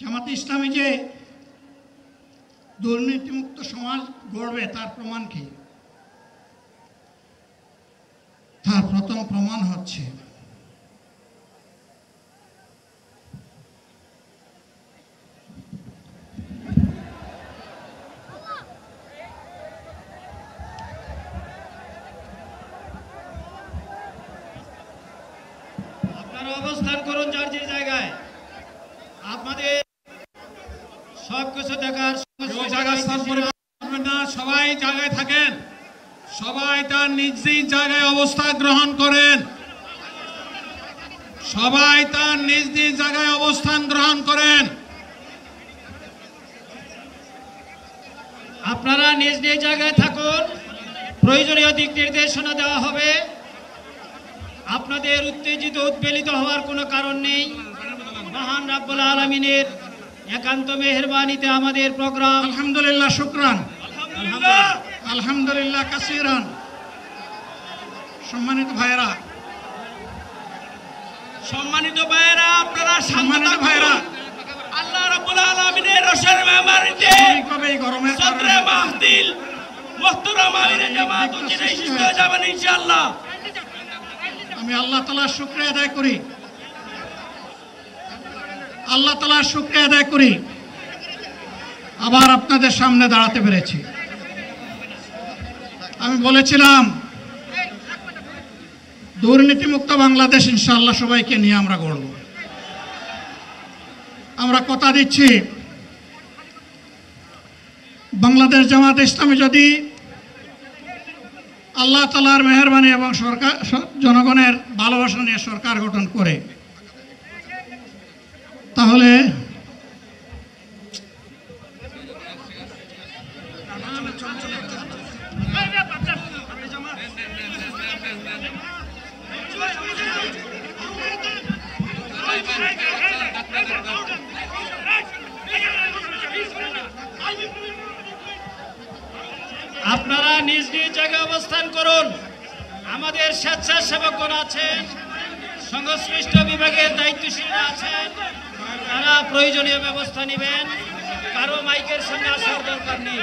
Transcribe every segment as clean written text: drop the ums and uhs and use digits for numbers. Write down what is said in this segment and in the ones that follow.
জামাতে ইসলামী যে দুর্নীতিমুক্ত সমাজ গড়বে তার প্রমাণ কি? তার প্রথম প্রমাণ হচ্ছে আপনারা অবস্থান করুন যার যে জায়গায়। আপনাদের সবকিছু দেখার সবাই জায়গায় থাকেন, সবাই তার নিজ নিজ জায়গায় অবস্থান গ্রহণ করেন, সবাই তার নিজ নিজ জায়গায় অবস্থান গ্রহণ করেন। আপনারা নিজ নিজ জায়গায় থাকুন, প্রয়োজনীয় দিক নির্দেশনা দেওয়া হবে। আপনাদের উত্তেজিত উদ্বেলিত হওয়ার কোনো কারণ নেই। মহান রাব্বুল আলামিনের একান্ত মেহেরবানিতে আমাদের প্রোগ্রাম আলহামদুলিল্লাহ, শুকরান, আলহামদুলিল্লাহ কাসিরান। সম্মানিত ভাইয়েরা, আপনারা সম্মানিত ভাইয়েরা, আল্লাহ রাব্বুল আলামিনের রসের মেহমানিতে এই গরমের সদরে মাহফিল মুহতারাম আমিরে জামাত উচিত সুস্থ হয়ে যাবেন ইনশাআল্লাহ। আমি আল্লাহ তাআলার শুকরিয়া আদায় করি, আল্লাহ তাআলার শুকরিয়া আদায় করি আবার আপনাদের সামনে দাঁড়াতে পেরেছি। আমি বলেছিলাম দুর্নীতিমুক্ত বাংলাদেশ ইনশাআল্লাহ সবাইকে নিয়ে আমরা গড়ব। আমরা কথা দিচ্ছি, বাংলাদেশ জামাতে ইসলামী যদি আল্লাহ তাআলার মেহেরবানি এবং সরকার জনগণের ভালোবাসা নিয়ে সরকার গঠন করে, তাহলে আপনারা নিজ নিজ জায়গায় অবস্থান করুন। আমাদের স্বেচ্ছাসেবকগণ আছেন, সংশ্লিষ্ট বিভাগের দায়িত্বশীলরা আছেন, তারা প্রয়োজনীয় ব্যবস্থা নেবেন। কারো মাইকের সামনে আসার দরকার নেই।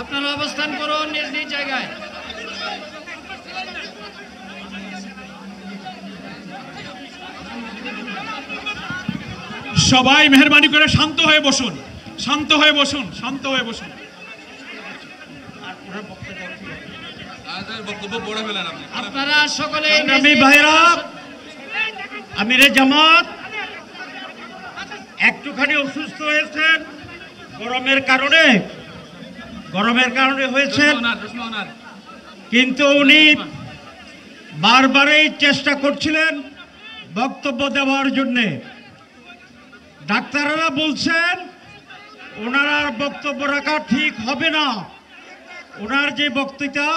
আপনারা অবস্থান করুন নিজ নিজ জায়গায়। সবাই মেহেরবানি করে শান্ত হয়ে বসুন, শান্ত হয়ে বসুন, শান্ত হয়ে বসুন। আপনারা সকলে ভাইরা, আমিরে জামাত একটুখানি অসুস্থ হয়েছেন গরমের কারণে হয়েছেন, কিন্তু উনি বারবারই চেষ্টা করছিলেন বক্তব্য দেওয়ার জন্যে। ডাক্তাররা বলছেন ওনার আর বক্তব্য রাখা ঠিক হবে না। ওনার যে বক্তৃতা